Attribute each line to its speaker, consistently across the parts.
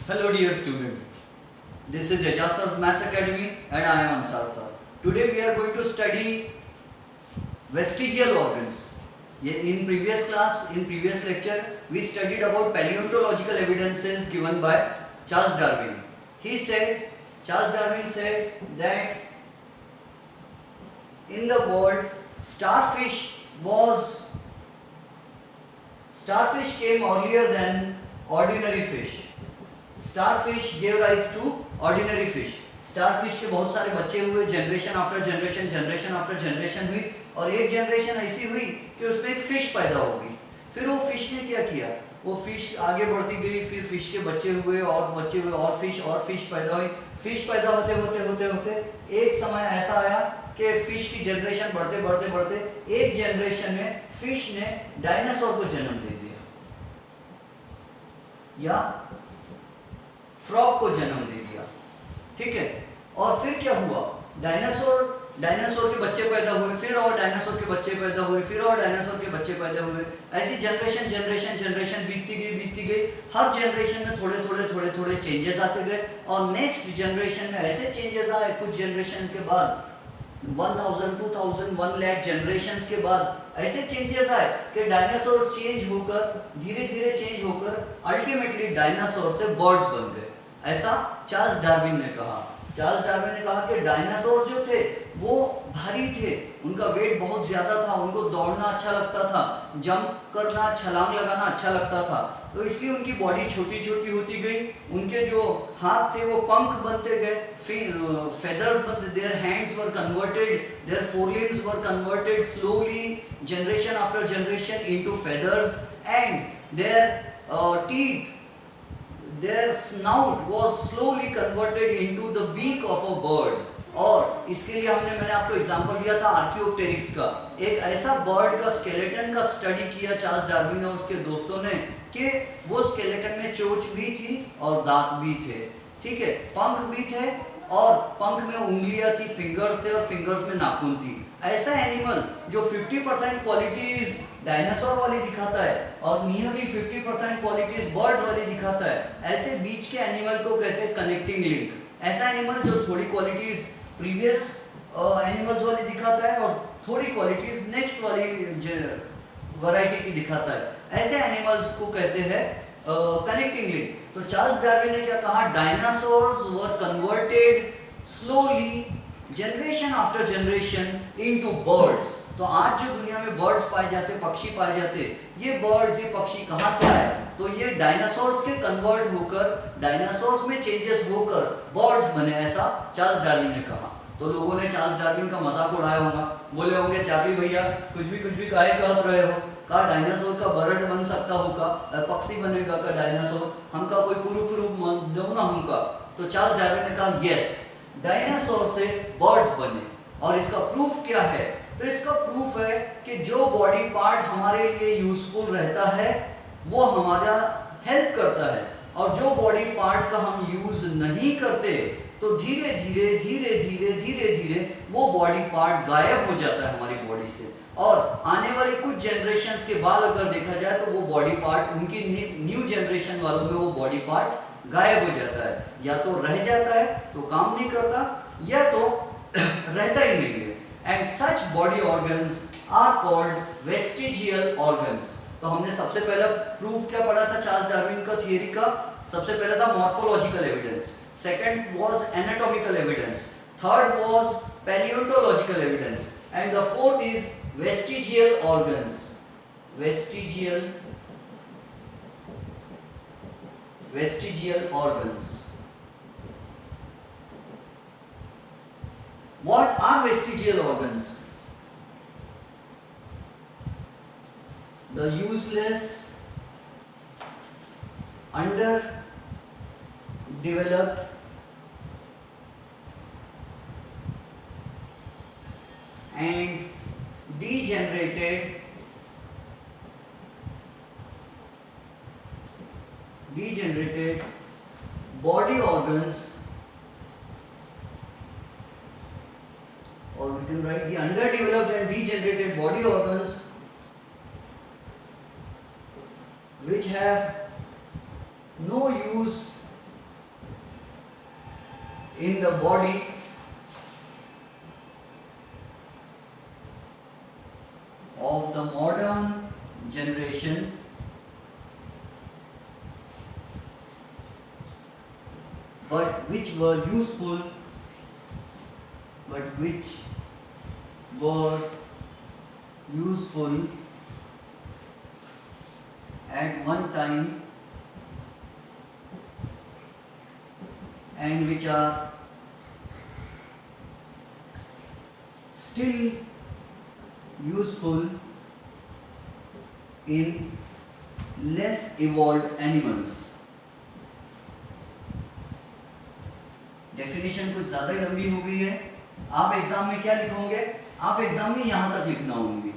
Speaker 1: Hello dear students, this is Ejaz Sir's Maths Academy and I am Ansar Sir. Today we are going to study vestigial organs. In previous lecture, we studied about paleontological evidences given by Charles Darwin. Charles Darwin said that in the world, starfish came earlier than ordinary fish. Starfish gave rise to ordinary fish. Starfish के बहुत सारे बच्चे हुए, generation after generation हुई, और एक generation ऐसी हुई कि उसमें एक फिश पैदा होगी. फिर वो फिश ने क्या किया, वो फिश आगे बढ़ती गई, फिर फिश के बच्चे हुए और फिश पैदा हुई. फिश पैदा होते एक समय ऐसा आया कि फिश की जनरेशन बढ़ते एक जनरेशन में फिश ने डायनासोर को जन्म दे दिया या फ्रॉग को जन्म दे दिया. ठीक है, और फिर क्या हुआ, डायनासोर के बच्चे पैदा हुए, फिर और डायनासोर के बच्चे पैदा हुए, फिर और डायनासोर के बच्चे पैदा हुए. ऐसी जनरेशन बीतती गई. हर जनरेशन में थोड़े चेंजेस आते गए, और नेक्स्ट जनरेशन में ऐसे चेंजेस आए. कुछ जनरेशन के बाद 1000, 2000, 1 लाख जनरेशंस के बाद ऐसे चेंजेस आए कि डायनासोर धीरे धीरे चेंज होकर अल्टीमेटली डायनासोर से बर्ड्स बन गए. ऐसा चार्ल्स डार्विन ने कहा. चार्ल्स डार्विन ने कहा कि डायनासोर जो थे वो भारी थे, उनका वेट बहुत ज्यादा था, उनको दौड़ना अच्छा लगता था, जंप करना, छलांग लगाना अच्छा लगता था, तो इसलिए उनकी बॉडी छोटी होती गई. उनके जो हाथ थे वो पंख बनते गए, feathers बनते, their hands were converted, their forelimbs were converted slowly, generation after generation into feathers, and their teeth, their snout was slowly converted into the beak of a bird. और इसके लिए मैंने आपको एग्जांपल दिया था आर्कियोप्टेरिक्स का. एक ऐसा बर्ड का स्केलेटन का स्टडी किया चार्ल्स डार्विन और उसके दोस्तों ने कि वो स्केलेटन में चोंच भी थी और दांत भी थे. ठीक है, पंख भी थे और पंख में उंगलियां थी, फिंगर्स थे और फिंगर्स में नाखून थी. ऐसा एनिमल जो 50% क्वालिटीज डायनासोर वाली दिखाता है और नियरली 50% क्वालिटीज बर्ड्स वाली दिखाता है, ऐसे बीच के एनिमल को कहते हैं कनेक्टिंग लिंक. ऐसा एनिमल जो थोड़ी क्वालिटीज प्रीवियस एनिमल्स वाली दिखाता है और थोड़ी क्वालिटीज नेक्स्ट वाली वैरायटी की दिखाता है, ऐसे एनिमल्स को कहते हैं कनेक्टिंग लिंक. तो चार्ल्स डार्विन ने क्या कहा, dinosaurs were converted slowly generation after generation into birds. तो आज जो दुनिया में बर्ड्स पाए जाते, पक्षी पाए जाते, ये पक्षी कहाँ से आए, तो ये डायनासोर्स के कन्वर्ट होकर, डायनासोर्स में चेंजेस होकर बर्ड्स बने, ऐसा चार्ल्स डार्विन ने कहा. तो लोगों ने चार्ल्स डार्विन का मजाक उड़ाया होगा, बोले होंगे चार्ली भैया कुछ भी काहे कहत रहे हो, का डायनासोर का बर्ड बन सकता हो, का पक्षी बनेगा का डायनासोर, हमका कोई प्रूफ दो ना हमका. तो चार्ल्स डार्विन ने कहा यस, डायनासोर से बर्ड्स बने. और इसका प्रूफ क्या है, तो इसका प्रूफ है कि जो बॉडी पार्ट हमारे लिए यूजफुल रहता है वो हमारा हेल्प करता है, और जो बॉडी पार्ट का हम यूज नहीं करते तो धीरे धीरे वो बॉडी पार्ट गायब हो जाता है हमारी बॉडी से. और आने वाली कुछ जनरेशंस के बाद अगर देखा जाए तो वो बॉडी पार्ट, उनकी न्यू जनरेशन वालों में वो बॉडी पार्ट गायब हो जाता है, या तो रह जाता है तो काम नहीं करता, या तो रहता ही नहीं है. And such body organs are called vestigial organs. तो हमने सबसे पहला प्रूफ क्या पढ़ा था चार्ल्स डार्विन का थियरी का, सबसे पहला था morphological evidence, second was anatomical evidence, third was palaeontological evidence, and the fourth is vestigial organs. Vestigial organs. What are vestigial organs? The useless, underdeveloped, and degenerated body organs, or we can write the underdeveloped and degenerated body organs which have no use in the body of the modern generation but which were useful at one time and which are still useful in less evolved animals. Definition कुछ ज्यादा ही लंबी हो गई है। आप exam में क्या लिखोगे? आप एग्जाम में यहां तक लिखना होंगे,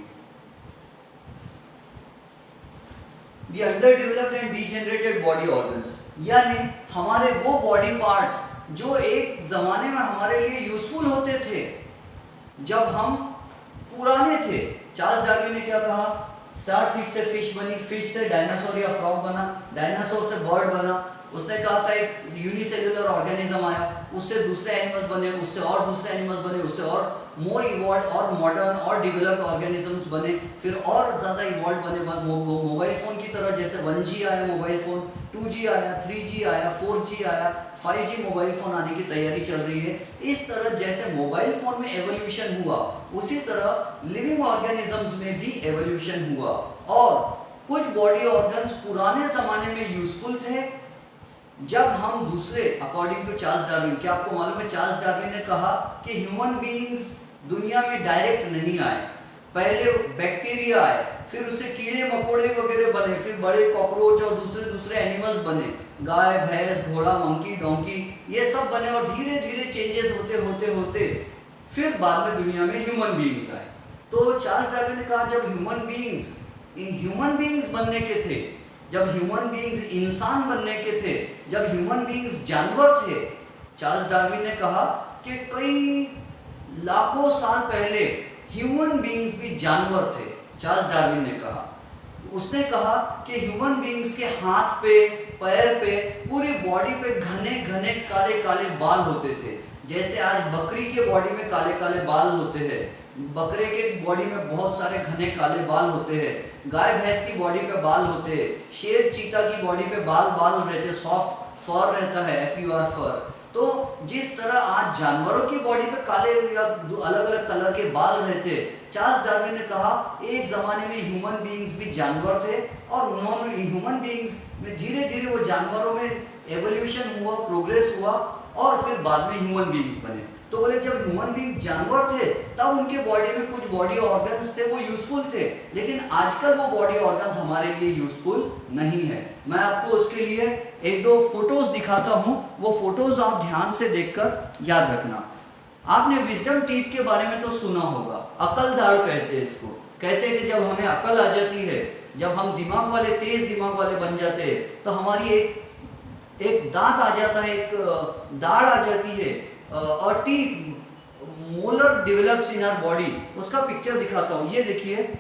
Speaker 1: The underdeveloped and degenerated body organs, यानी हमारे वो बॉडी पार्ट्स जो एक जमाने में हमारे लिए यूजफुल होते थे जब हम पुराने थे। चार्ल्स डार्विन ने क्या कहा? स्टारफिश से फिश बनी, फिश से डायनासोर या फ्रॉग बना, डायनासोर से बर्ड बना। उसने कहा था एक यूनिसेल्युलर ऑर्गेनिज्म आया, उससे दूसरे एनिमल्स बने, उससे और दूसरे एनिमल्स बने, उससे और मोर इवॉल्व और मॉडर्न और डेवलप्ड ऑर्गेनिजम्स बने, फिर और ज़्यादा इवॉल्व बने। मोबाइल फ़ोन की तरह जैसे 1G आया मोबाइल फ़ोन, 2G आया, 3G आया, 4G आया, 5G मोबाइल फ़ोन आने की तैयारी चल रही है। इस तरह जैसे मोबाइल फ़ोन में एवोल्यूशन हुआ उसी तरह लिविंग ऑर्गेनिजम्स में भी एवोल्यूशन हुआ और कुछ बॉडी ऑर्गन्स पुराने ज़माने में यूजफुल थे जब हम दूसरे, अकॉर्डिंग टू चार्ल्स डार्विन, क्या आपको मालूम है चार्ल्स डार्विन ने कहा कि ह्यूमन बीइंग्स दुनिया में डायरेक्ट नहीं आए, पहले बैक्टीरिया आए, फिर उससे कीड़े मकोड़े वगैरह बने, फिर बड़े कॉकरोच और दूसरे एनिमल्स बने, गाय, भैंस, घोड़ा, मंकी, डोंकी, ये सब बने और धीरे धीरे चेंजेस होते फिर बाद में दुनिया में ह्यूमन बीइंग्स आए। तो चार्ल्स डार्विन ने कहा जब ह्यूमन बीइंग्स बनने के थे, जब ह्यूमन बीइंग्स इंसान बनने के थे, जब ह्यूमन बीइंग्स जानवर थे, चार्ल्स डार्विन ने कहा कि कई लाखों साल पहले ह्यूमन बीइंग्स भी जानवर थे। चार्ल्स डार्विन ने कहा, उसने कहा कि ह्यूमन बीइंग्स के हाथ पे, पैर पे, पूरी बॉडी पे घने घने काले काले बाल होते थे। जैसे आज बकरी के बॉडी में काले काले बाल होते हैं, बकरे के बॉडी में बहुत सारे घने काले बाल होते हैं, गाय भैंस की बॉडी पे बाल होते हैं, शेर चीता की बॉडी पे बाल रहते हैं, सॉफ्ट फर रहता है, FUR फर। तो जिस तरह आज जानवरों की बॉडी पे काले या अलग अलग कलर के बाल रहते, चार्ल्स डार्विन ने कहा एक जमाने में ह्यूमन बीइंग्स भी जानवर थे और उन्होंने ह्यूमन बीइंग्स में धीरे धीरे वो जानवरों में एवोल्यूशन हुआ, प्रोग्रेस हुआ और फिर बाद में ह्यूमन बीइंग्स बने। तो बोले जब ह्यूमन बीइंग जानवर थे तब उनके बॉडी में कुछ बॉडी ऑर्गन्स थे वो यूजफुल थे, लेकिन आजकल वो बॉडी ऑर्गन्स हमारे लिए यूजफुल नहीं है। मैं आपको उसके लिए एक दो फोटोज दिखाता हूँ, वो फोटोज आप ध्यान से देखकर याद रखना। आपने विजडम टीथ के बारे में तो सुना होगा, अकल दाढ़ कहते हैं इसको। कहते हैं कि जब हमें अकल आ जाती है, जब हम दिमाग वाले, तेज दिमाग वाले बन जाते हैं, तो हमारी एक दांत आ जाता है, एक दाढ़ आ जाती है और teeth, molar develops in our body. उसका पिक्चर दिखाता हूं, ये देखिए,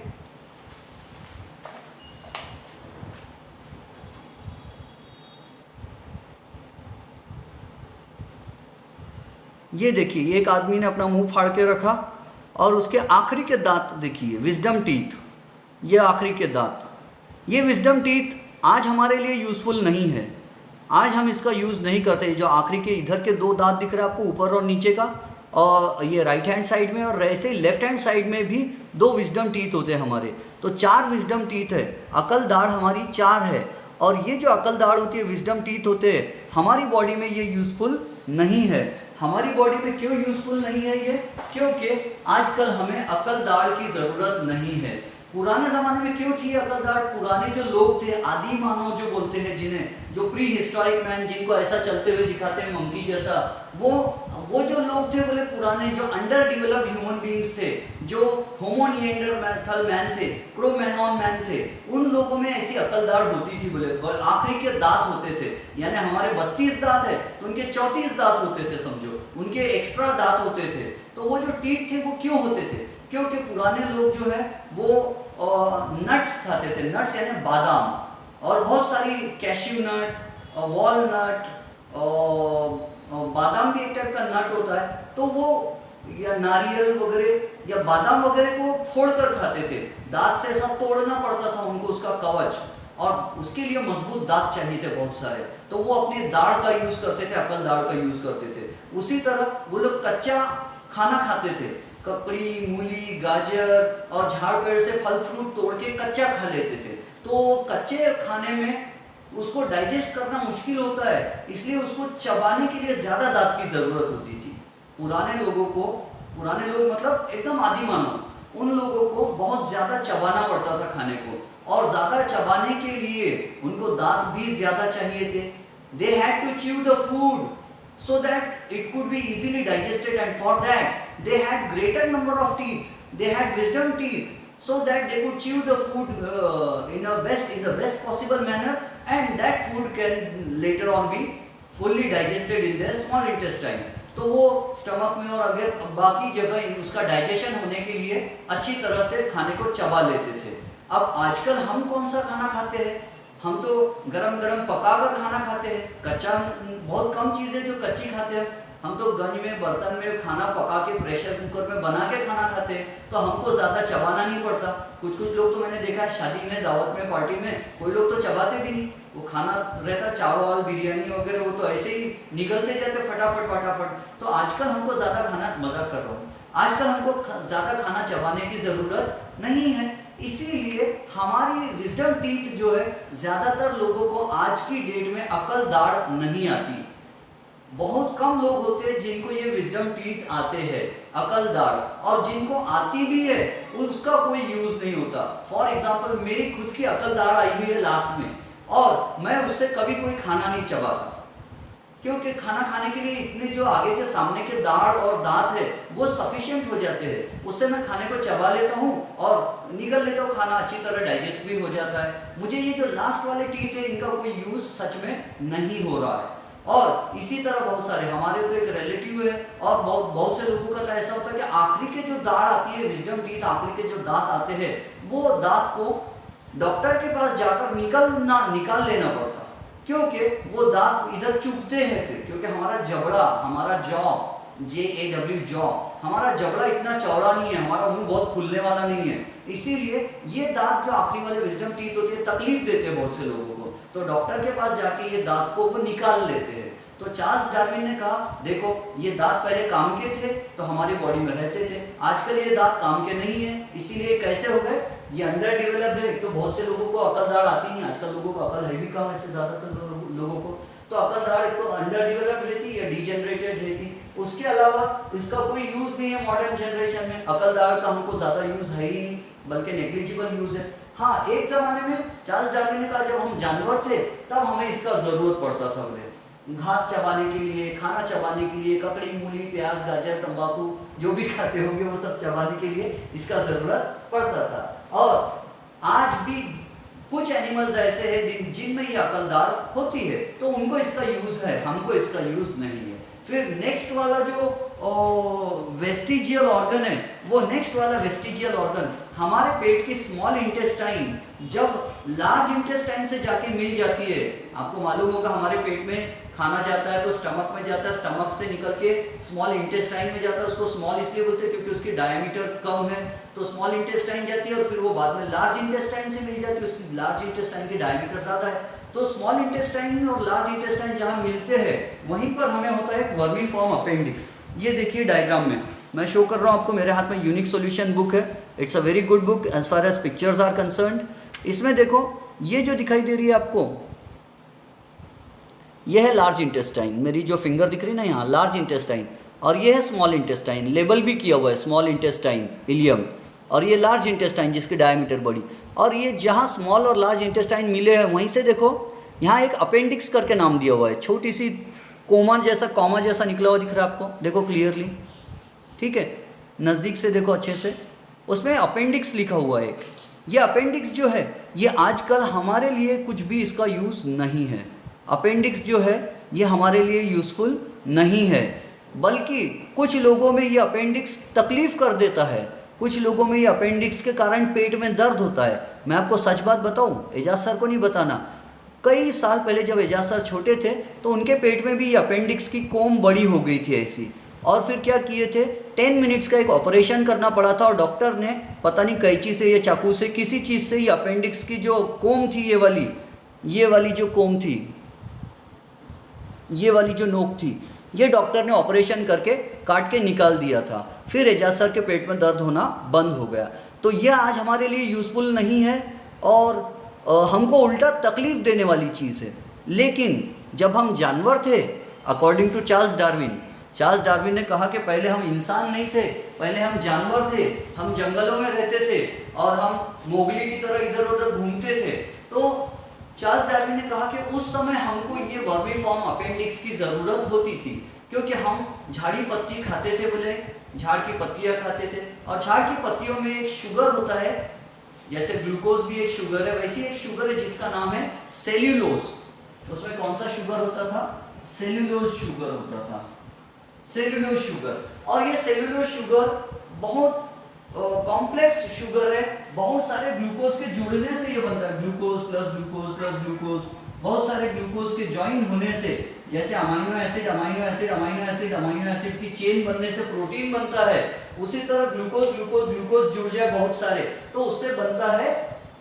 Speaker 1: ये देखिए एक आदमी ने अपना मुंह फाड़ के रखा और उसके आखिरी के दांत देखिए, विजडम टीथ, ये आखिरी के दांत। ये विजडम टीथ आज हमारे लिए यूजफुल नहीं है, आज हम इसका यूज़ नहीं करते। जो आखिरी के इधर के दो दांत दिख रहे हैं आपको, ऊपर और नीचे का, और ये राइट हैंड साइड में और ऐसे लेफ्ट हैंड साइड में भी दो विजडम टीथ होते हैं हमारे। तो 4 विजडम टीथ है, अकल दाढ़ हमारी 4 है। और ये जो अकल दाढ़ होती है, विजडम टीथ होते हैं, हमारी बॉडी में ये यूज़फुल नहीं है। हमारी बॉडी में क्यों यूज़फुल नहीं है ये? क्योंकि आजकल हमें अकल दाढ़ की ज़रूरत नहीं है। पुराने ज़माने में क्यों थी अकल दाढ़? पुराने जो लोग थे, आदि मानव जो बोलते हैं जिन्हें, जो प्री हिस्टोरिक मैन, जिनको ऐसा चलते हुए दिखाते हैं मंकी जैसा, वो जो लोग थे बोले पुराने, जो अंडर डेवलप्ड ह्यूमन बीइंग्स थे, जो होमो निएंडरथल मैन थे, क्रो-मैनॉन मैन थे, उन लोगों में ऐसी अकल दाढ़ होती थी बोले, आखिरी के दांत होते थे। यानी हमारे 32 दांत है तो उनके 34 दांत होते थे, समझो, उनके एक्स्ट्रा दांत होते थे। तो वो जो टीथ थे वो क्यों होते थे? क्योंकि पुराने लोग जो है वो नट्स खाते थे, नट्स यानी बादाम, और बहुत सारी कैश्यू नट, वॉलनट, बादाम भी एक टाइप का नट होता है, तो वो या नारियल वगैरह या बादाम वगैरह को फोड़ कर खाते थे, दांत से ऐसा तोड़ना पड़ता था उनको उसका कवच, और उसके लिए मजबूत दांत चाहिए थे बहुत सारे, तो वो अपने दाढ़ का यूज करते थे, अकल दाढ़ का यूज करते थे। उसी तरह वो लोग कच्चा खाना खाते थे, ककड़ी, मूली, गाजर और झाड़ पेड़ से फल फ्रूट तोड़ के कच्चा खा लेते थे। तो कच्चे खाने में उसको डाइजेस्ट करना मुश्किल होता है, इसलिए उसको चबाने के लिए ज़्यादा दांत की ज़रूरत होती थी। पुराने लोग मतलब एकदम आदि मानव, उन लोगों को बहुत ज़्यादा चबाना पड़ता था खाने को, और ज़्यादा चबाने के लिए उनको दांत भी ज़्यादा चाहिए थे। They had to chew the food so that it could be easily digested, and for that they had greater number of teeth, they had wisdom teeth, so that they could chew the food in the best possible manner, and that food can later on be fully digested in their small intestine। तो वो stomach में और अगर बाकी जगह उसका digestion होने के लिए अच्छी तरह से खाने को चबा लेते थे। अब आजकल हम कौन सा खाना खाते हैं, हम तो गरम गरम पका कर खाना खाते हैं, कच्चा बहुत कम चीज़ें जो कच्ची खाते हैं। हम तो गंज में बर्तन में खाना पका के प्रेशर कुकर में बना के खाना खाते हैं, तो हमको ज़्यादा चबाना नहीं पड़ता। कुछ लोग तो मैंने देखा है शादी में, दावत में, पार्टी में, कोई लोग तो चबाते भी नहीं, वो खाना रहता चावल बिरयानी वगैरह, वो तो ऐसे ही निगलते जाते फटाफट। तो आजकल हमको ज़्यादा खाना, मजाक कर रहा हूँ, आजकल हमको ज़्यादा खाना चबाने की ज़रूरत नहीं है, इसीलिए हमारी विजडम टीथ जो है, ज़्यादातर लोगों को आज की डेट में अकल दाढ़ नहीं आती। बहुत कम लोग होते हैं जिनको ये विजडम टीथ आते हैं, अकल दाढ़, और जिनको आती भी है उसका कोई यूज नहीं होता। फॉर एग्जाम्पल मेरी खुद की अकल दाढ़ आई हुई है लास्ट में, और मैं उससे कभी कोई खाना नहीं चबाता, क्योंकि खाना खाने के लिए इतने जो आगे के सामने के दाढ़ और दांत है वो सफिशिएंट हो जाते हैं, उससे मैं खाने को चबा लेता हूँ और निगल लेता हूँ, खाना अच्छी तरह डाइजेस्ट भी हो जाता है। मुझे ये जो लास्ट वाले टीथ है इनका कोई यूज सच में नहीं हो रहा है। और इसी तरह बहुत सारे हमारे तो एक रिलेटिव है, और बहुत से लोगों का तो ऐसा होता है कि आखिरी के जो दाढ़ आती है, विजडम टीथ, आखिरी के जो दांत आते हैं, वो दांत को डॉक्टर के पास जाकर निकाल लेना पड़ता, क्योंकि वो दांत इधर चुभते हैं फिर, क्योंकि हमारा जबड़ा, हमारा जॉ, जॉ, हमारा जबड़ा इतना चौड़ा नहीं है, हमारा मुंह बहुत खुलने वाला नहीं है, इसीलिए ये दांत जो आखिरी वाले विजडम टीथ होती है तकलीफ देते हैं बहुत से लोगों को, तो डॉक्टर के पास जाके ये दांत को वो निकाल लेते हैं। तो चार्ल्स डार्विन ने कहा, देखो ये दांत पहले काम के थे तो हमारी बॉडी में रहते थे, आजकल ये दांत काम के नहीं है, इसीलिए कैसे हो गए, ये अंडर डेवलप्ड है। तो बहुत से लोगों को अकल दाढ़ आती नहीं, आजकल लोगों को अकल है भी कम, ऐसे ज़्यादातर लोगों को तो अकल दाढ़ एक तो अंडर डेवलप्ड रहती या डिजेनरेटेड रहती, उसके अलावा इसका कोई यूज़ नहीं है मॉडर्न जनरेशन में। अकल दाढ़ का हमको ज़्यादा यूज़ है ही नहीं, बल्कि नेग्लिजिबल यूज़ है। हाँ, एक ज़माने में चार्ल्स डार्विन ने कहा जब हम जानवर थे तब हमें इसका ज़रूरत पड़ता था, बोले घास चबाने के लिए, खाना चबाने के लिए, ककड़ी, मूली, प्याज, गाजर, तंबाकू जो भी खाते होंगे वो सब चबाने के लिए इसका ज़रूरत पड़ता था। और आज भी कुछ एनिमल्स ऐसे हैं जिनमें ये अकल दाढ़ होती है, तो उनको इसका यूज़ है, हमको इसका यूज़ नहीं है। फिर नेक्स्ट वाला जो वेस्टिजियल ऑर्गन है, वो नेक्स्ट वाला वेस्टिजियल ऑर्गन हमारे पेट की स्मॉल इंटेस्टाइन जब लार्ज इंटेस्टाइन से जाके मिल जाती है, आपको मालूम होगा हमारे पेट में खाना जाता है तो स्टमक में जाता है, स्टमक से निकल के स्मॉल इंटेस्टाइन में जाता है, उसको स्मॉल इसलिए बोलते हैं क्योंकि उसकी डायमीटर कम है, तो स्मॉल इंटेस्टाइन जाती है और फिर वो बाद में लार्ज इंटेस्टाइन से मिल जाती है, उसकी लार्ज इंटेस्टाइन की डायमीटर ज़्यादा है। तो स्मॉल इंटेस्टाइन और लार्ज इंटेस्टाइन जहाँ मिलते हैं वहीं पर हमें होता है एक वर्मीफॉर्म अपेंडिक्स। ये देखिए डायग्राम में मैं शो कर रहा हूँ आपको, मेरे हाथ में यूनिक सॉल्यूशन बुक है, it's a very good book as far as pictures are concerned. इसमें देखो ये जो दिखाई दे रही है आपको, ये है लार्ज इंटेस्टाइन, मेरी जो फिंगर दिख रही है ना यहाँ, लार्ज इंटेस्टाइन, और ये है स्मॉल इंटेस्टाइन, लेबल भी किया हुआ है स्मॉल इंटेस्टाइन इलियम, और ये लार्ज इंटेस्टाइन जिसकी डायमीटर बड़ी। और ये जहाँ स्मॉल और लार्ज इंटेस्टाइन मिले हैं वहीं से देखो यहाँ एक अपेंडिक्स करके नाम दिया हुआ है, छोटी सी कॉमा जैसा निकला हुआ दिख रहा है आपको, देखो क्लियरली, ठीक है, नज़दीक से देखो अच्छे से, उसमें अपेंडिक्स लिखा हुआ है। ये अपेंडिक्स जो है ये आजकल हमारे लिए कुछ भी इसका यूज़ नहीं है, अपेंडिक्स जो है ये हमारे लिए यूज़फुल नहीं है, बल्कि कुछ लोगों में ये अपेंडिक्स तकलीफ़ कर देता है, कुछ लोगों में ये अपेंडिक्स के कारण पेट में दर्द होता है। मैं आपको सच बात बताऊं, एजाज सर को नहीं बताना, कई साल पहले जब एजाज सर छोटे थे तो उनके पेट में भी अपेंडिक्स की कोम बड़ी हो गई थी ऐसी, और फिर क्या किए थे, 10 मिनट्स का एक ऑपरेशन करना पड़ा था और डॉक्टर ने पता नहीं कैंची से या चाकू से किसी चीज़ से ये अपेंडिक्स की जो कोम थी, ये वाली जो कोम थी, ये वाली जो नोक थी, ये डॉक्टर ने ऑपरेशन करके काट के निकाल दिया था। फिर एजाज सर के पेट में दर्द होना बंद हो गया। तो यह आज हमारे लिए यूज़फुल नहीं है और हमको उल्टा तकलीफ़ देने वाली चीज़ है। लेकिन जब हम जानवर थे, अकॉर्डिंग टू चार्ल्स डार्विन ने कहा कि पहले हम इंसान नहीं थे, पहले हम जानवर थे, हम जंगलों में रहते थे और हम मोगली की तरह इधर उधर घूमते थे। तो चार्ल्स डार्विन ने कहा कि उस समय हमको ये वर्मीफॉर्म अपेंडिक्स की ज़रूरत होती थी, क्योंकि हम झाड़ी पत्ती खाते थे, बोले झाड़ की पत्तियाँ खाते थे, और झाड़ की पत्तियों में एक शुगर होता है, जैसे ग्लूकोज भी एक शुगर है, वैसी एक शुगर है जिसका नाम है सेल्यूलोज। उसमें कौन सा शुगर होता था, सेल्यूलोज शुगर होता था, सेल्यूलोज शुगर। और ये सेल्यूलोज शुगर बहुत कॉम्प्लेक्स शुगर है, बहुत सारे ग्लूकोज के जुड़ने से ये बनता है, glucose plus glucose plus glucose, बहुत सारे ग्लूकोज के ज्वाइन होने से, जैसे amino acid amino acid amino acid amino acid की चेन बनने से प्रोटीन बनता है, उसी तरह ग्लूकोज ग्लूकोज ग्लूकोज जुड़ जाए बहुत सारे तो उससे बनता है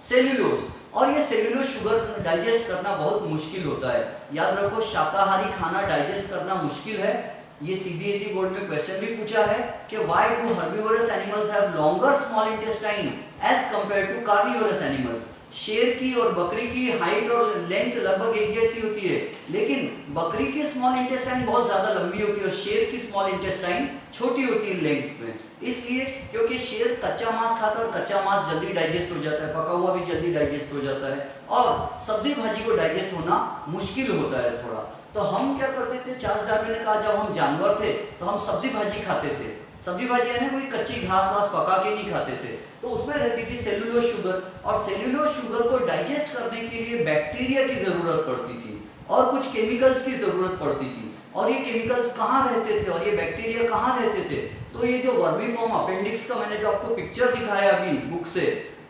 Speaker 1: सेल्यूलोज। और ये सेल्यूलोज शुगर डाइजेस्ट करना बहुत मुश्किल होता है। याद रखो, शाकाहारी खाना डाइजेस्ट करना मुश्किल है। ये सीबीएसई बोर्ड में क्वेश्चन भी पूछा है कि why do herbivorous animals have longer small intestine as compare to carnivorous animals. शेर की और बकरी की हाइट और लेंथ लगभग एक जैसी होती है, लेकिन बकरी की स्मॉल इंटेस्टाइन बहुत ज़्यादा लंबी होती है और शेर की स्मॉल इंटेस्टाइन छोटी होती है लेंथ में। इसलिए क्योंकि शेर कच्चा मांस खाता है और कच्चा मांस जल्दी डाइजेस्ट हो जाता है, पका हुआ भी जल्दी डाइजेस्ट हो जाता है, और सब्जी भाजी को डाइजेस्ट होना मुश्किल होता है थोड़ा। तो हम क्या करते थे, चार्ल्स डार्विन ने कहा जब हम जानवर थे तो हम सब्जी भाजी खाते थे। सब्जी भाजी यानी कोई कच्ची घास वास पका के नहीं खाते थे, तो उसमें रहती थी सेल्यूलोज शुगर, और सेल्यूलोज शुगर को डाइजेस्ट करने के लिए बैक्टीरिया की ज़रूरत पड़ती थी और कुछ केमिकल्स की ज़रूरत पड़ती थी। और ये केमिकल्स कहाँ रहते थे और ये बैक्टीरिया कहाँ रहते थे, तो ये जो वर्मीफॉर्म अपेंडिक्स का मैंने जो आपको पिक्चर दिखाया अभी बुक से,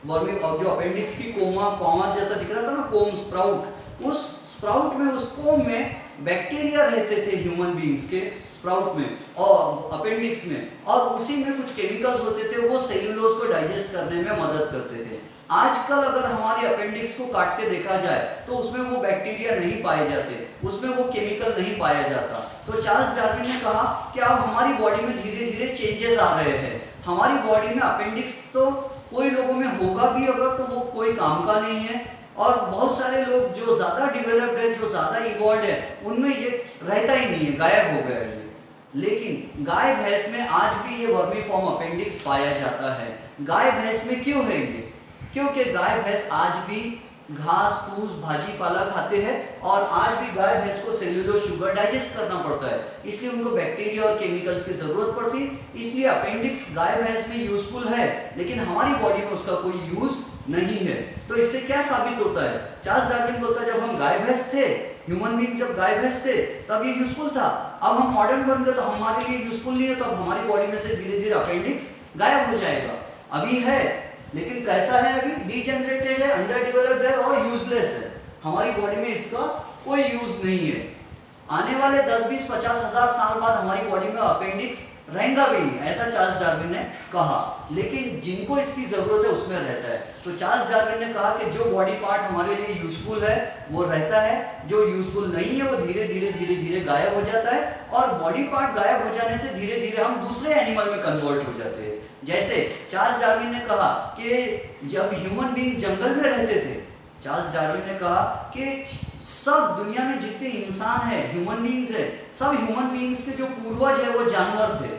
Speaker 1: वर्मी और जो अपेंडिक्स की कॉमा जैसा दिख रहा था ना, कोम स्प्राउट, उस स्प्राउट में, उस कोम में बैक्टीरिया रहते थे ह्यूमन बींग्स के स्प्राउट में और अपेंडिक्स में, और उसी में कुछ केमिकल्स होते थे, वो सेल्यूलोज को डाइजेस्ट करने में मदद करते थे। आजकल अगर हमारे अपेंडिक्स को काट के देखा जाए तो उसमें वो बैक्टीरिया नहीं पाए जाते, उसमें वो केमिकल नहीं पाया जाता। तो चार्ल्स डार्विन ने कहा कि अब हमारी बॉडी में धीरे धीरे चेंजेस आ रहे हैं, हमारी बॉडी में अपेंडिक्स तो कोई लोगों में होगा भी अगर तो वो कोई काम का नहीं है, और बहुत सारे लोग जो ज़्यादा डेवलप्ड है, जो ज़्यादा इवॉल्व है, उनमें ये रहता ही नहीं है, गायब हो गया है। लेकिन गाय भैंस में आज भी ये वर्मीफॉर्म अपेंडिक्स पाया जाता है। गाय भैंस में क्यों है ये, क्योंकि गाय भैंस आज भी घास फूस भाजी पाला खाते हैं और आज भी गाय भैंस को सेल्यूलोज शुगर डाइजेस्ट करना पड़ता है, इसलिए उनको बैक्टीरिया और केमिकल्स की जरूरत पड़ती है। इसलिए अपेंडिक्स गाय भैंस में यूजफुल है, लेकिन हमारी बॉडी में उसका कोई यूज नहीं है। तो इससे क्या साबित होता है, चार्ल्स डार्विन बोलता है जब हम गाय भैंस थे, ह्यूमन बींग जब गाय भैंस थे तब ये यूजफुल था, अब हम मॉडर्न बन गए तो हमारे लिए यूजफुल नहीं है, तो अब हमारी बॉडी में से धीरे धीरे अपेंडिक्स गायब हो जाएगा। अभी है लेकिन कैसा है, अभी डीजनरेटेड है, अंडर डेवलप्ड है और यूजलेस है, हमारी बॉडी में इसका कोई यूज नहीं है। आने वाले 10, 20, 50 हज़ार साल बाद हमारी बॉडी में अपेंडिक्स रहेगा भी नहीं, ऐसा चार्ल्स डार्विन ने कहा, लेकिन जिनको इसकी जरूरत है उसमें रहता है। तो चार्ल्स डार्विन ने कहा कि जो बॉडी पार्ट हमारे लिए यूजफुल है वो रहता है, जो यूजफुल नहीं है वो धीरे धीरे गायब हो जाता है, और बॉडी पार्ट गायब हो जाने से धीरे धीरे हम दूसरे एनिमल में कन्वर्ट हो जाते हैं। जैसे चार्ल्स डार्विन ने कहा कि जब ह्यूमन बींग जंगल में रहते थे, चार्ल्स डार्विन ने कहा कि सब दुनिया में जितने इंसान है, ह्यूमन बींग्स है, सब ह्यूमन बींग्स के जो पूर्वज है वो जानवर थे।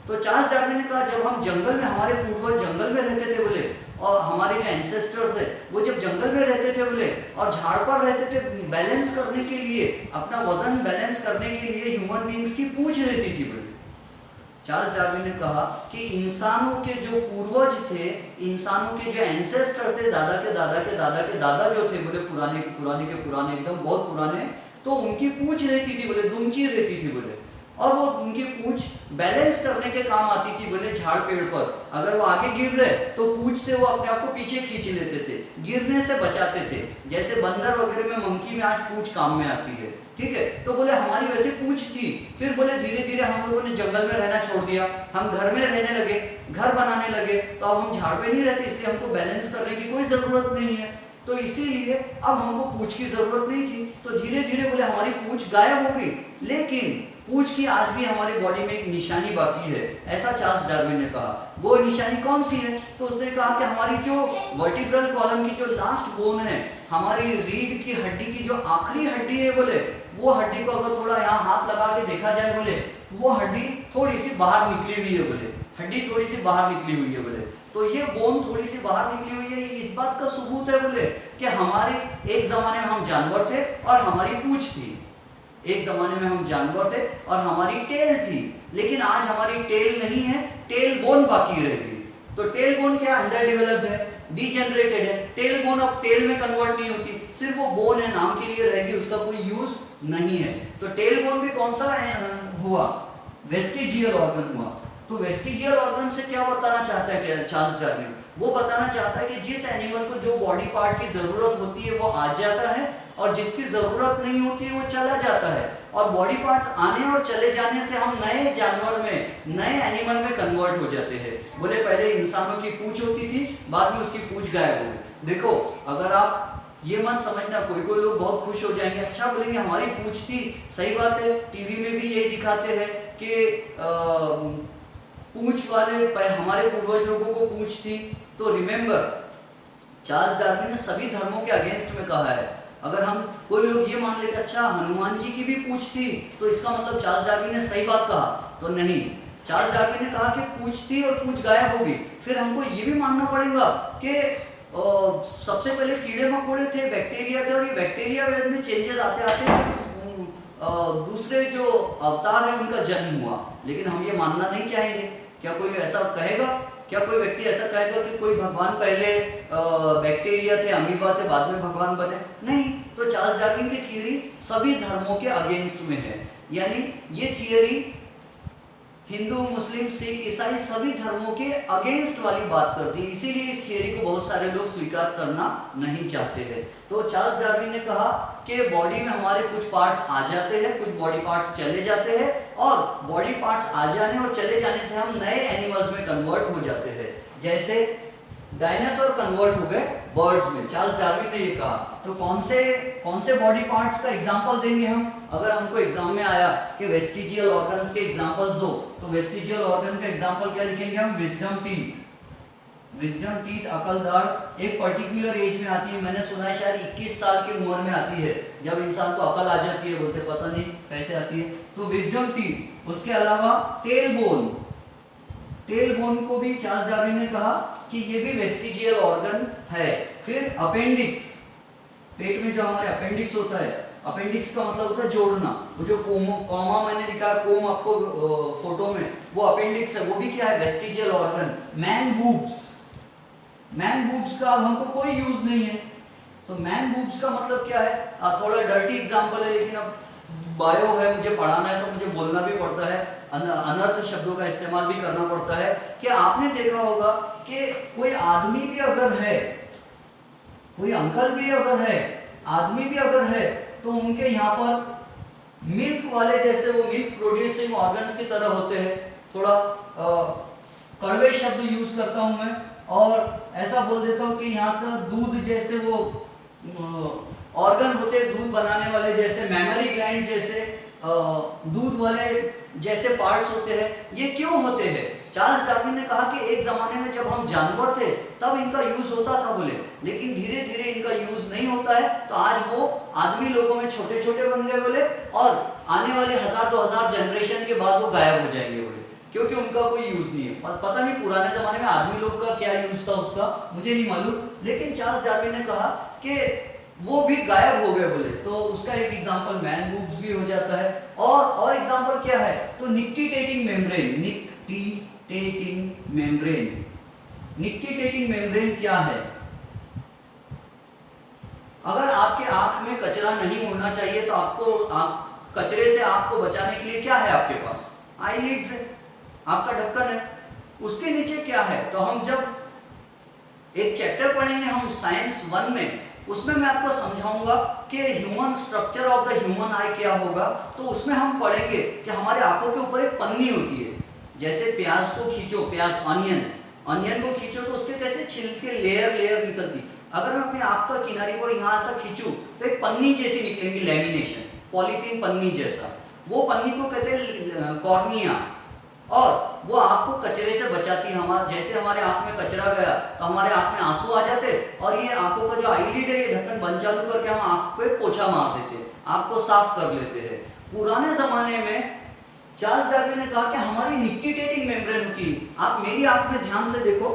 Speaker 1: तो चार्ल्स डार्विन ने कहा जब हम जंगल में, हमारे पूर्वज जंगल में रहते थे बोले, और हमारे जो एंसेस्टर्स है वो जब जंगल में रहते थे बोले और झाड़ पर रहते थे, बैलेंस करने के लिए, अपना वजन बैलेंस करने के लिए ह्यूमन बींग्स की पूंछ रहती थी बोले। चार्ल्स डार्विन ने कहा कि इंसानों के जो पूर्वज थे, इंसानों के जो एंसेस्टर थे, दादा के दादा के दादा के दादा जो थे बोले, पुराने एकदम बहुत पुराने, तो उनकी पूंछ रहती थी बोले, दुमची रहती थी बोले। और वो उनकी पूंछ बैलेंस करने के काम आती थी। बोले झाड़ पेड़ पर अगर वो आगे गिर रहे तो पूंछ से वो अपने आप को पीछे खींच लेते थे, गिरने से बचाते थे। जैसे बंदर वगैरह में, मंकी में आज पूंछ काम में आती है, ठीक है। तो बोले हमारी वैसे पूंछ थी। फिर बोले धीरे धीरे हम लोगों ने जंगल में रहना छोड़ दिया, हम घर में रहने लगे, घर बनाने लगे, तो अब हम झाड़ पे नहीं रहते, इसलिए हमको बैलेंस करने की कोई जरूरत नहीं है, तो इसीलिए अब हमको पूंछ की जरूरत नहीं थी। तो धीरे धीरे बोले हमारी पूंछ गायब हो गई, लेकिन पूंछ की आज भी हमारी बॉडी में एक निशानी बाकी है, ऐसा चार्ल्स डार्विन ने कहा। वो निशानी कौन सी है? तो उसने कहा कि हमारी जो वर्टिब्रल कॉलम की जो लास्ट बोन है, हमारी रीढ़ की हड्डी की जो आखिरी हड्डी है, बोले वो हड्डी को अगर थोड़ा यहाँ हाथ लगा के देखा जाए, बोले वो हड्डी थोड़ी सी बाहर निकली हुई है, बोले हड्डी थोड़ी सी बाहर निकली हुई है, बोले तो ये बोन थोड़ी सी बाहर निकली हुई है, ये इस बात का सबूत है, बोले कि हमारे एक जमाने में हम जानवर थे और हमारी पूंछ थी, एक जमाने में हम जानवर थे और हमारी टेल थी, लेकिन आज हमारी टेल नहीं है, टेल बोन बाकी रहेगी। तो टेल बोन क्या अंडर डेवलप्ड है, डीजेनरेटेड है, टेल बोन अब टेल में कन्वर्ट नहीं होती, सिर्फ वो बोन है, नाम के लिए रहेगी, उसका कोई यूज नहीं है। तो टेल बोन भी कौन सा हुआ? वेस्टिजियल ऑर्गन हुआ। तो वेस्टिजियल ऑर्गन से क्या बताना चाहता है चार्ल्स डार्विन? वो बताना चाहता है कि जिस एनिमल को जो बॉडी पार्ट की जरूरत होती है वो आ जाता है, और जिसकी जरूरत नहीं होती है वो चला जाता है। और बॉडी पार्ट्स आने और चले जाने से हम नए जानवर में, नए एनिमल में कन्वर्ट हो जाते हैं। बोले पहले इंसानों की पूंछ होती थी, बाद में उसकी पूंछ गायब हो गई। देखो, अगर आप ये मत समझना, कोई कोई लोग बहुत खुश हो जाएंगे, अच्छा बोलेंगे हमारी पूंछ थी, सही बात है, टीवी में भी यही दिखाते हैं कि पूंछ वाले हमारे पूर्वज लोगों को पूंछ थी। तो रिमेंबर, चार्ल्स डार्विन ने सभी धर्मों के अगेंस्ट में कहा है। अगर हम कोई लोग ये मान ले कि अच्छा हनुमान जी की भी पूंछ थी, तो इसका मतलब चार्ल्स डार्विन ने सही बात कहा, तो नहीं। चार्ल्स डार्विन ने कहा कि पूंछ थी और पूंछ गायब हो गई। फिर हमको ये भी मानना पड़ेगा कि सबसे पहले कीड़े मकोड़े थे, बैक्टीरिया थे, और ये बैक्टीरिया में चेंजेस आते आते दूसरे जो अवतार है उनका जन्म हुआ। लेकिन हम ये मानना नहीं चाहेंगे। क्या कोई ऐसा कहेगा? क्या कोई व्यक्ति ऐसा कहेगा कि कोई भगवान पहले बैक्टीरिया थे, अमीबा थे, बाद में भगवान बने? नहीं। तो चार्ल्स डार्विन की थियरी सभी धर्मों के अगेंस्ट में है, यानी ये थियरी हिंदू, मुस्लिम, सिख, ईसाई सभी धर्मों के अगेंस्ट वाली बात करती है। इसीलिए इस थियरी को बहुत सारे लोग स्वीकार करना नहीं चाहते हैं। तो चार्ल्स डार्विन ने कहा कि बॉडी में हमारे कुछ पार्ट्स आ जाते हैं, कुछ बॉडी पार्ट्स चले जाते हैं, और बॉडी पार्ट्स आ जाने और चले जाने से हम नए एनिमल्स में कन्वर्ट हो जाते हैं। जैसे डायनासोर कन्वर्ट हो गए बर्ड्स में, चार्ल्स डार्विन ने ये कहा। तो कौन से बॉडी पार्ट्स का एग्जांपल देंगे हम? अगर हमको एग्जाम में आया कि वेस्टिजियल ऑर्गन्स के एग्जांपल्स दो, तो वेस्टिजियल ऑर्गन का एग्जांपल क्या लिखेंगे हम? Wisdom teeth. विजडम टीथ, अकल दाढ़ एक पर्टिकुलर एज में आती है। मैंने सुना है शायद 21 साल की उम्र में आती है, जब इंसान को अकल आ जाती है। बोलते पता नहीं कैसे आती है। तो विजडम टीथ। उसके अलावा टेल बोन, टेल बोन को भी चार्ल्स डार्विन ने कहा कि ये भी वेस्टिजियल ऑर्गन है। फिर अपेंडिक्स, पेट में जो हमारे अपेंडिक्स होता है, अपेंडिक्स का मतलब होता है जोड़ना। वो जो कॉमा मैंने लिखा है, कोम आपको फोटो में, वो अपेंडिक्स है। वो भी क्या है? Vestigial organ. Man boobs, man boobs का अब हमको कोई यूज नहीं है। तो मैन बूब्स का मतलब क्या है? थोड़ा डर्टी एग्जांपल है, लेकिन अब बायो है, मुझे पढ़ाना है तो मुझे बोलना भी पड़ता है, अनर्थ शब्दों का इस्तेमाल भी करना पड़ता है। कि आपने देखा होगा कि कोई आदमी भी अगर है, कोई अंकल भी अगर है, आदमी भी अगर है, तो उनके यहाँ पर मिल्क वाले जैसे वो मिल्क प्रोड्यूसिंग ऑर्गन्स की तरह होते हैं। थोड़ा कड़वे शब्द यूज करता हूं मैं, और ऐसा बोल देता हूं कि यहाँ का दूध जैसे वो ऑर्गन होते हैं, दूध बनाने वाले जैसे, मेमोरी ग्लैंड जैसे, दूध वाले जैसे पार्ट्स होते हैं। ये क्यों होते हैं? चार्ल्स डार्विन ने कहा कि एक जमाने में जब हम जानवर थे तब इनका यूज होता था, बोले, लेकिन धीरे धीरे इनका यूज नहीं होता है। तो आज वो आदमी लोगों में छोटे छोटे बन गए, बोले, और आने वाले 1000-2000 जनरेशन के बाद वो गायब हो जाएंगे, बोले, क्योंकि उनका कोई यूज नहीं है। पता नहीं पुराने जमाने में आदमी लोग का क्या यूज था उसका, मुझे नहीं मालूम, लेकिन चार्ल्स डार्विन ने कहा कि वो भी गायब हो गए, बोले। तो उसका एक एग्जांपल मैन बूब्स भी हो जाता है। और एग्जांपल क्या है? तो nictitating membrane. Nictitating membrane, nictitating membrane क्या है? अगर आपके आंख में कचरा नहीं उड़ना चाहिए तो आपको कचरे से आंख को बचाने के लिए क्या है आपके पास? आईलिड्स है, आपका ढक्कन है। उसके नीचे क्या है? तो हम जब एक चैप्टर पढ़ेंगे हम साइंस 1 में, उसमें मैं आपको समझाऊंगा कि human structure of the human आई क्या होगा। तो उसमें हम पढ़ेंगे कि हमारे आंखों के ऊपर एक पन्नी होती है। जैसे प्याज को खींचो, प्याज अनियन को खींचो तो उसके कैसे छिलके लेयर लेयर निकलती। अगर मैं अपनी आंख का किनारी पर यहाँ से खींचूं तो एक पन्नी जैसी निकलेंगी, लेमिनेशन, पॉलीथीन पन्नी जैसा। वो पन्नी को कहते हैं कॉर्निया, और वो आंख को कचरे से बचाती है। जैसे हमारे आंख में कचरा गया तो हमारे आंख में आंसू आ जाते, और ये आंखों का जो आईलिड है ये ढक्कन बंद चालू करके हम आंख पे पोछा मार देते, आंख को साफ कर लेते हैं। पुराने जमाने में चार्ल्स डार्विन ने कहा कि हमारी निक्टिटेटिंग मेम्ब्रेन होती है। आप मेरी आंख में ध्यान से देखो,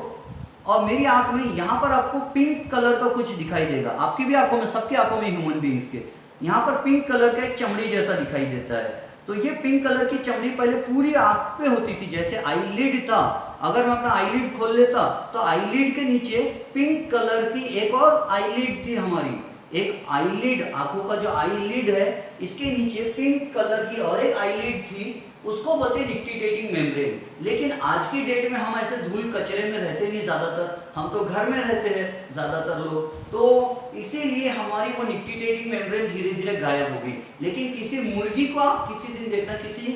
Speaker 1: और मेरी आंख में यहाँ पर आपको पिंक कलर का कुछ दिखाई देगा। आपकी भी आंखों में, सबकी आंखों में, ह्यूमन बींग्स के यहाँ पर पिंक कलर का एक चमड़ी जैसा दिखाई देता है। तो ये पिंक कलर की चमड़ी पहले पूरी आंख पे होती थी, जैसे आईलिड था। अगर मैं अपना आईलिड खोल लेता तो आईलिड के नीचे पिंक कलर की एक और आईलिड थी हमारी। एक आईलिड, आंखों का जो आईलिड है इसके नीचे पिंक कलर की और एक आईलिड थी, उसको बोलते हैं निक्टिटेटिंग मेम्ब्रेन। लेकिन आज की डेट में हम ऐसे धूल कचरे में रहते नहीं, ज्यादातर हम तो घर में रहते हैं ज्यादातर लोग, तो इसीलिए हमारी वो निक्टिटेटिंग मेम्ब्रेन धीरे धीरे गायब हो गई। लेकिन किसी मुर्गी को आप किसी दिन देखना, किसी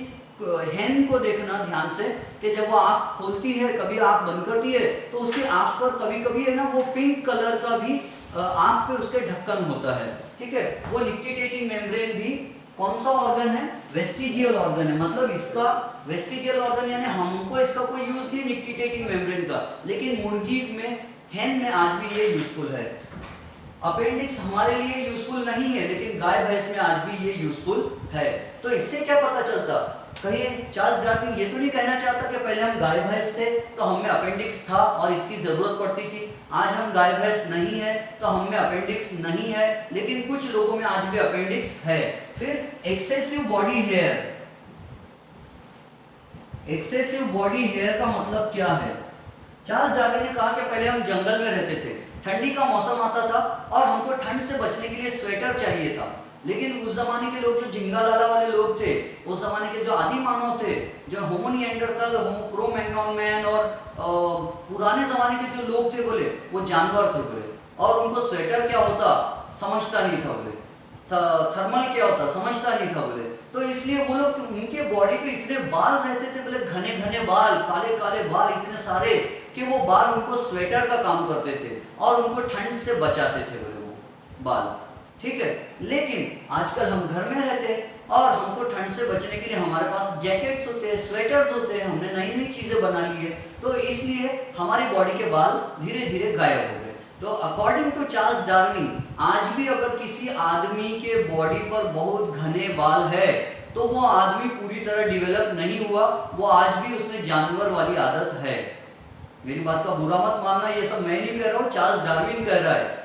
Speaker 1: हैन को देखना ध्यान से, कि जब वो आंख खोलती है, कभी आंख बंद करती है, तो उसकी आंख पर कभी कभी है ना वो पिंक कलर का भी आंख पे उसके ढक्कन होता है। ठीक है, वो निक्टिटेटिंग मेम्ब्रेन भी कौन सा ऑर्गन है? वेस्टिजियल ऑर्गन है। मतलब इसका वेस्टिजियल ऑर्गन यानी हमको इसका कोई यूज नहीं निक्टिटेटिंग मेम्ब्रेन का, लेकिन मुर्गी में, हैन में आज भी ये यूजफुल है। अपेंडिक्स हमारे लिए यूजफुल नहीं है, लेकिन गाय भैंस में आज भी ये यूजफुल है। तो इससे क्या पता चलता? कहीं चार्ल्स डार्विन ये तो नहीं कहना चाहता कि पहले हम गाय भैंस थे तो हमें अपेंडिक्स था और इसकी जरूरत पड़ती थी, आज हम गाय भैंस नहीं है तो हमें अपेंडिक्स नहीं है, लेकिन कुछ लोगों में आज भी अपेंडिक्स है। फिर excessive body hair. Excessive body hair का मतलब क्या है? चार्ल्स डार्विन ने कहा कि पहले हम जंगल में रहते थे, ठंडी का मौसम आता था और हमको ठंड से बचने के लिए स्वेटर चाहिए था। लेकिन उस जमाने के लोग जो झिंगा लाला वाले लोग थे, उस जमाने के जो आदि मानव थे, जो होमो निएंडरथल, होमो क्रो-मैग्नन मैन और पुराने जमाने के जो लोग थे बोले, वो जानवर थे बोले, और उनको स्वेटर क्या होता समझता नहीं था बोले, थर्मल क्या होता समझता नहीं था बोले। तो इसलिए वो लोग, उनके बॉडी पे इतने बाल रहते थे बोले, घने घने बाल, काले काले बाल इतने सारे, कि वो बाल उनको स्वेटर का काम करते थे और उनको ठंड से बचाते थे बोले वो बाल। ठीक है, लेकिन आजकल हम घर में रहते और हमको ठंड से बचने के लिए हमारे पास जैकेट्स होते हैं, स्वेटर्स होते हैं, हमने नई नई चीजें बना ली है, तो इसलिए हमारी बॉडी के बाल धीरे धीरे गायब हो गए। तो अकॉर्डिंग टू चार्ल्स डार्विन, आज भी अगर किसी आदमी के बॉडी पर बहुत घने बाल है तो वो आदमी पूरी तरह डेवलप नहीं हुआ, वो आज भी उसमें जानवर वाली आदत है। मेरी बात का बुरा मत मानना, ये सब मैं नहीं कह रहा हूँ, चार्ल्स डार्विन कह रहा है।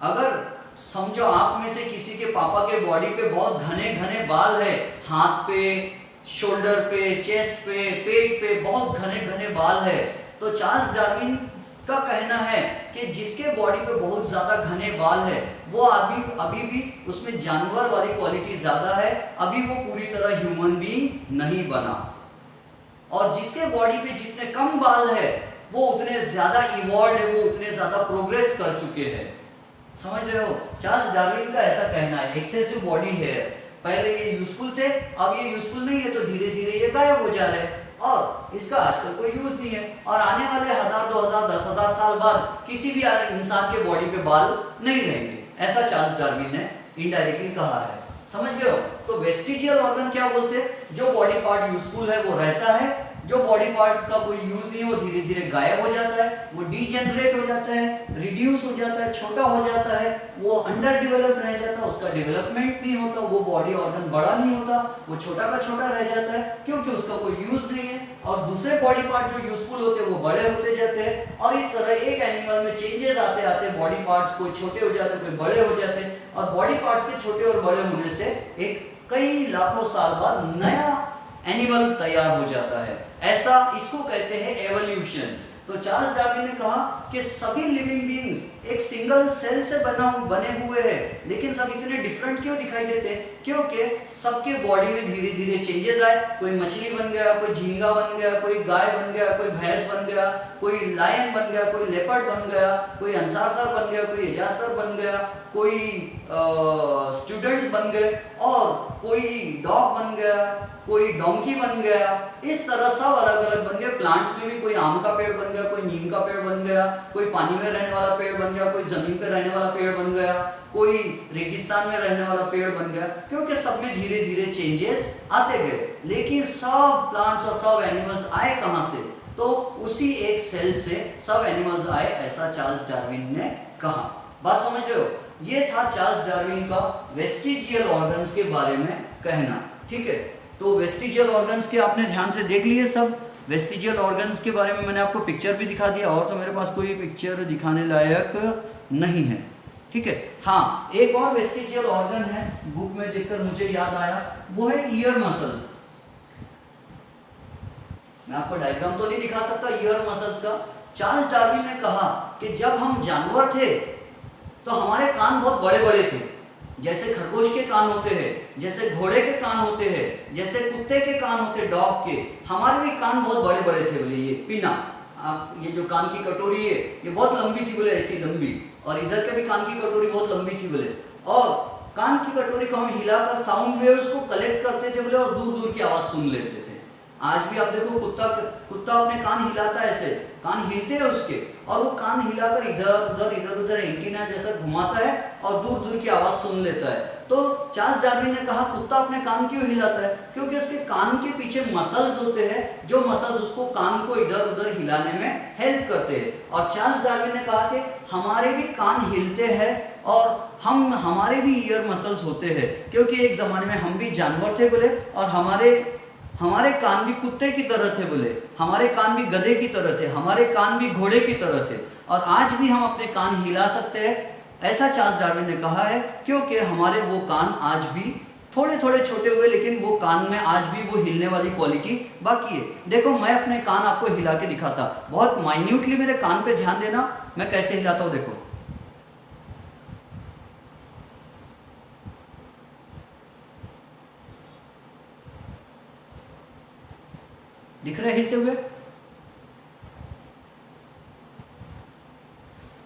Speaker 1: अगर समझो आप में से किसी के पापा के बॉडी पे बहुत घने घने बाल है, हाथ पे, शोल्डर पे, चेस्ट पे, पेट पे बहुत घने घने बाल है, तो चार्ल्स डार्विन का कहना है कि जिसके बॉडी पे बहुत ज्यादा घने बाल है वो अभी भी उसमें जानवर वाली क्वालिटी ज्यादा है, अभी वो पूरी तरह ह्यूमन बीइंग नहीं बना। और जिसके बॉडी पे जितने कम बाल है वो उतने ज्यादा इवॉल्व है, वो उतने ज्यादा प्रोग्रेस कर चुके हैं। समझ रहे हो? चार्ल्स डार्विन का ऐसा कहना है। एक्सेसिव बॉडी हेयर, पहले ये यूजफुल थे, अब ये यूजफुल नहीं है, तो धीरे धीरे ये गायब हो जा रहे हैं और इसका आजकल कोई यूज नहीं है। और आने वाले 1000, 2000, 10,000 साल बाद किसी भी इंसान के बॉडी पे बाल नहीं रहेंगे, ऐसा चार्ल्स डार्विन ने इनडायरेक्टली कहा है। समझ गए हो? तो वेस्टिजियल ऑर्गन क्या बोलते हैं? जो बॉडी पार्ट यूजफुल है वो रहता है, जो बॉडी पार्ट का कोई यूज नहीं है वो धीरे धीरे गायब हो जाता है, वो डीजेनरेट हो जाता है, रिड्यूस हो जाता है, छोटा हो जाता है, वो अंडर डेवलप्ड रह जाता है, उसका डेवलपमेंट नहीं होता, वो बॉडी ऑर्गन बड़ा नहीं होता, वो छोटा का छोटा रह जाता है क्योंकि उसका कोई यूज नहीं है। और दूसरे बॉडी पार्ट जो यूजफुल होते हैं वो बड़े होते जाते हैं। और इस तरह एक एनिमल में चेंजेस आते आते बॉडी पार्ट्स कोई छोटे हो जाते, कोई बड़े हो जाते हैं, और बॉडी पार्ट्स के छोटे और बड़े होने से एक कई लाखों साल बाद नया एनिमल तैयार हो जाता है। ऐसा इसको कहते हैं एवोल्यूशन। तो चार्ल्स डार्विन ने कहा कि सभी लिविंग बीइंग्स एक सिंगल सेल से बने हुए हैं, लेकिन सब इतने डिफरेंट क्यों दिखाई देते हैं? क्योंकि सबके बॉडी में धीरे धीरे चेंजेस आए। कोई मछली बन गया, कोई झींगा बन गया, कोई गाय बन गया, कोई भैंस बन गया, कोई लायन बन गया, कोई लेपर्ड बन गया, कोई अंसार बन गया, कोई एजास्टर बन गया, कोई स्टूडेंट्स बन गए, और कोई डॉग बन गया, कोई डोंकी बन गया। इस तरह सब अलग अलग बन गए। प्लांट्स में भी कोई आम का पेड़ बन गया, कोई नीम का पेड़ बन गया, कोई पानी में रहने वाला पेड़ बन गया, कोई जमीन पे रहने वाला पेड़ बन गया, कोई रेगिस्तान में रहने वाला पेड़ बन गया, क्योंकि सब में धीरे धीरे चेंजेस आते गए। लेकिन सब प्लांट्स और सब एनिमल्स आए कहाँ से? तो उसी एक सेल से सब एनिमल्स आए, ऐसा चार्ल्स डार्विन ने कहा। बात समझ रहे हो? ये था चार्ल्स डार्विन का वेस्टिजियल ऑर्गन्स के बारे में कहना। ठीक है, तो वेस्टिजियल ऑर्गन्स के आपने ध्यान से देख लिए सब। वेस्टिजियल ऑर्गन्स के बारे में मैंने आपको पिक्चर भी दिखा दिया, और तो मेरे पास कोई पिक्चर दिखाने लायक नहीं है। ठीक है, हाँ, एक और वेस्टिजियल ऑर्गन है, बुक में देखकर मुझे याद आया, वो है ईयर मसल्स। मैं आपको डायग्राम तो नहीं दिखा सकता ईयर मसल्स का। चार्ल्स डार्विन ने कहा कि जब हम जानवर थे तो हमारे कान बहुत बड़े बड़े थे, जैसे खरगोश के कान होते हैं, जैसे घोड़े के कान होते हैं, जैसे कुत्ते के कान होते, डॉग के, हमारे भी कान बहुत बड़े बड़े थे। बोले ये पिना, ये जो कान की कटोरी है ये बहुत लंबी थी, बोले ऐसी लंबी, और इधर के भी कान की कटोरी बहुत लंबी थी बोले, और कान की कटोरी को हम हिलाकर साउंड वेव्स को कलेक्ट करते थे बोले, और दूर दूर की आवाज सुन लेते थे। आज भी आप देखो कुत्ता अपने कान हिलाता है, ऐसे कान हिलते हैं उसके, और वो कान हिलाकर इधर उधर एंटीना जैसा घुमाता है और दूर दूर की आवाज सुन लेता है। तो चार्ल्स डार्विन ने कहा कुत्ता अपने कान क्यों हिलाता है? क्योंकि उसके कान के पीछे मसल्स होते हैं, जो मसल्स उसको कान को इधर उधर हिलाने में हेल्प करते हैं। और चार्ल्स डार्विन ने कहा कि हमारे भी कान हिलते हैं और हमारे भी ईयर मसल्स होते हैं, क्योंकि एक जमाने में हम भी जानवर थे बोले, और हमारे कान भी कुत्ते की तरह थे बोले, हमारे कान भी गधे की तरह थे, हमारे कान भी घोड़े की तरह थे, और आज भी हम अपने कान हिला सकते हैं, ऐसा चार्ल्स डार्विन ने कहा है। क्योंकि हमारे वो कान आज भी थोड़े थोड़े छोटे हुए, लेकिन वो कान में आज भी वो हिलने वाली क्वालिटी बाकी है। देखो, मैं अपने कान आपको हिला के दिखाता, बहुत माइन्यूटली मेरे कान पे ध्यान देना, मैं कैसे हिलाता हूँ। देखो, दिख रहे हिलते हुए?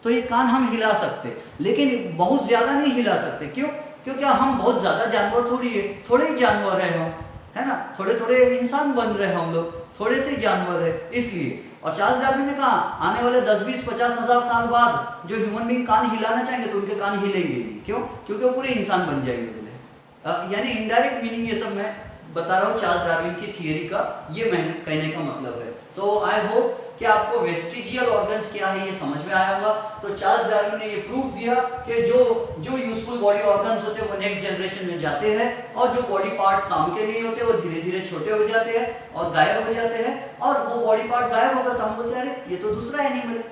Speaker 1: तो ये कान हम हिला सकते, लेकिन बहुत ज्यादा नहीं हिला सकते। क्यों? क्योंकि हम बहुत ज्यादा जानवर थोड़ी है, थोड़े ही जानवर है हम, है ना, थोड़े थोड़े इंसान बन रहे हैं हम लोग, थोड़े से जानवर है, इसलिए। और चार्ल्स डार्विन ने कहा आने वाले 10, 20, 50 हजार साल बाद जो ह्यूमन बीइंग कान हिलाना चाहेंगे तो उनके कान हिलेंगे नहीं। क्यों? क्योंकि वो पूरे इंसान बन जाएंगे बोले। यानी इनडायरेक्ट मीनिंग ये सब मैं बता रहा हूँ चार्ल्स डार्विन की थियरी का, ये मैं कहने का मतलब है। तो आई होप कि आपको वेस्टिजियल ऑर्गन्स क्या है ये समझ में आया होगा। तो चार्ल्स डार्विन ने ये प्रूफ दिया कि जो यूजफुल बॉडी ऑर्गन्स होते हैं वो नेक्स्ट जनरेशन में जाते हैं, और जो बॉडी पार्ट्स काम के नहीं होते वो धीरे धीरे छोटे हो जाते हैं और गायब हो जाते हैं। और वो बॉडी पार्ट गायब होगा तो हम बोलते हैं अरे ये तो दूसरा एनिमल है,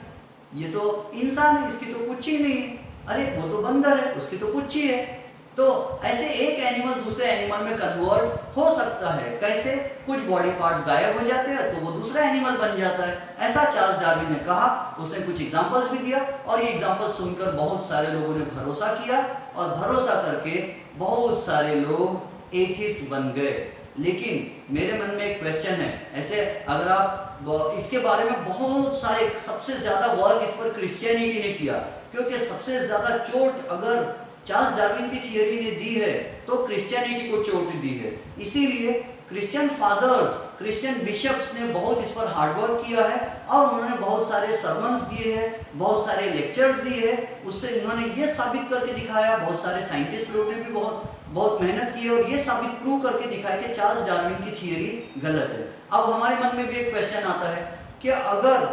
Speaker 1: ये तो इंसान है, इसकी तो पुच्ची नहीं है, अरे वो तो बंदर है, उसकी तो पुच्ची है। तो ऐसे एक एनिमल दूसरे एनिमल में कन्वर्ट हो सकता है। कैसे? कुछ बॉडी पार्ट्स गायब हो जाते हैं तो वो दूसरा एनिमल बन जाता है, ऐसा चार्ल्स डार्विन ने कहा। उसने कुछ एग्जांपल्स भी दिया, और ये एग्जांपल्स सुनकर बहुत सारे लोगों ने भरोसा किया, और भरोसा करके बहुत सारे लोग एथिस्ट बन गए। लेकिन मेरे मन में एक क्वेश्चन है, ऐसे अगर आप इसके बारे में बहुत सारे, सबसे ज्यादा वर्क इस पर क्रिश्चियनिटी ने किया, क्योंकि सबसे ज्यादा चोट अगर चार्ल्स डार्विन की थियरी ने दी है तो क्रिश्चियनिटी को चोट दी है। इसीलिए क्रिश्चियन फादर्स, क्रिश्चियन बिशप्स ने बहुत इस पर हार्डवर्क किया है, और उन्होंने बहुत सारे सरमन्स दिए हैं, बहुत सारे लेक्चर्स दिए हैं। उससे उन्होंने ये साबित करके दिखाया, बहुत सारे साइंटिस्ट लोग ने भी बहुत मेहनत की है, और ये साबित प्रूव करके दिखाया कि चार्ल्स डार्विन की थियरी गलत है। अब हमारे मन में भी एक क्वेश्चन आता है कि अगर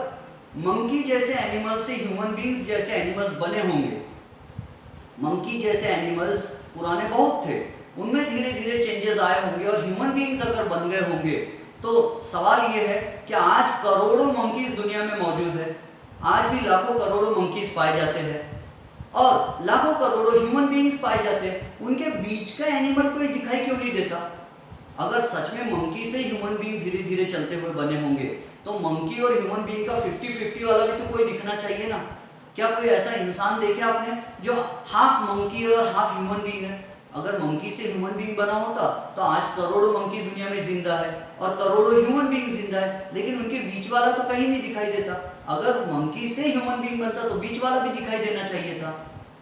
Speaker 1: मंकी जैसे एनिमल से ह्यूमन बींग्स जैसे एनिमल्स बने होंगे, मंकी जैसे एनिमल्स पुराने बहुत थे, उनमें धीरे धीरे चेंजेस आए होंगे, और ह्यूमन बीइंग्स अगर बन गए होंगे, तो सवाल ये है कि आज करोड़ों मंकीज दुनिया में मौजूद है, आज भी लाखों करोड़ों मंकीज पाए जाते हैं, और लाखों करोड़ों ह्यूमन बीइंग्स पाए जाते हैं, उनके बीच का एनिमल कोई दिखाई क्यों नहीं देता? अगर सच में मंकी से ह्यूमन बीइंग धीरे धीरे चलते हुए बने होंगे, तो मंकी और ह्यूमन बीइंग का 50-50 वाला भी तो कोई दिखना चाहिए ना। क्या कोई ऐसा इंसान देखे आपने जो हाफ मंकी और हाफ ह्यूमन बीइंग है? अगर मंकी से ह्यूमन बीइंग बना होता तो आज करोड़ों मंकी दुनिया में जिंदा है और करोड़ों ह्यूमन बीइंग जिंदा है, लेकिन उनके बीच वाला तो कहीं नहीं दिखाई देता। अगर मंकी से ह्यूमन बीइंग बनता तो बीच वाला भी दिखाई देना चाहिए था।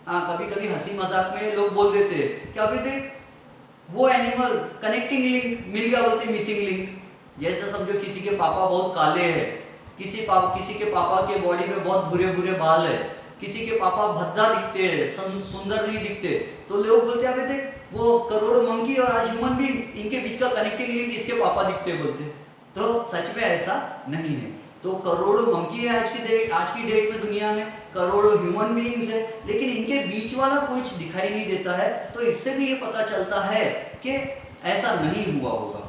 Speaker 1: हाँ, कभी कभी हंसी मजाक में लोग बोल देते हैं कि अभी देख वो एनिमल कनेक्टिंग लिंक मिल गया, बोलते मिसिंग लिंक। जैसे समझो किसी के पापा बहुत काले हैं, किसी के पापा के बॉडी पे बहुत भूरे भूरे बाल है, किसी के पापा भद्दा दिखते हैं, सुंदर नहीं दिखते, तो लोग बोलते हैं देख वो करोड़ों मंकी और आज ह्यूमन बीइंग, इनके बीच का कनेक्टिंग लिंक इसके पापा दिखते बोलते। तो सच में ऐसा नहीं है। तो करोड़ों मंकी है आज की डेट में दुनिया में, करोड़ों ह्यूमन बीइंग्स है, लेकिन इनके बीच वाला कुछ दिखाई नहीं देता है। तो इससे भी ये पता चलता है कि ऐसा नहीं हुआ होगा,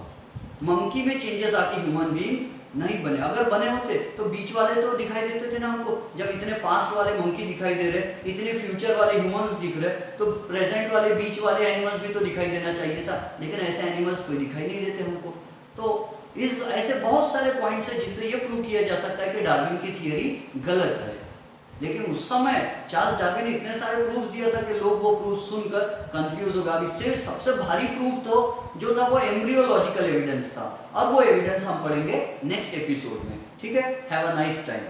Speaker 1: मंकी में चेंजेस आके ह्यूमन बीइंग्स नहीं बने। अगर बने होते तो बीच वाले तो दिखाई देते थे ना हमको। जब इतने पास्ट वाले मंकी दिखाई दे रहे, इतने फ्यूचर वाले ह्यूमंस दिख रहे, तो प्रेजेंट वाले बीच वाले एनिमल्स भी तो दिखाई देना चाहिए था, लेकिन ऐसे एनिमल्स कोई दिखाई नहीं देते हमको। तो इस ऐसे बहुत सारे पॉइंट्स है जिससे ये प्रूव किया जा सकता है कि डार्विन की थियरी गलत है। लेकिन उस समय चार्ल्स डार्विन ने इतने सारे प्रूफ दिया था कि लोग वो प्रूफ सुनकर कंफ्यूज हो गए। अब इससे सबसे भारी प्रूफ तो जो था वो एम्ब्रियोलॉजिकल एविडेंस था, और वो एविडेंस हम पढ़ेंगे नेक्स्ट एपिसोड में। ठीक है, हैव अ नाइस टाइम।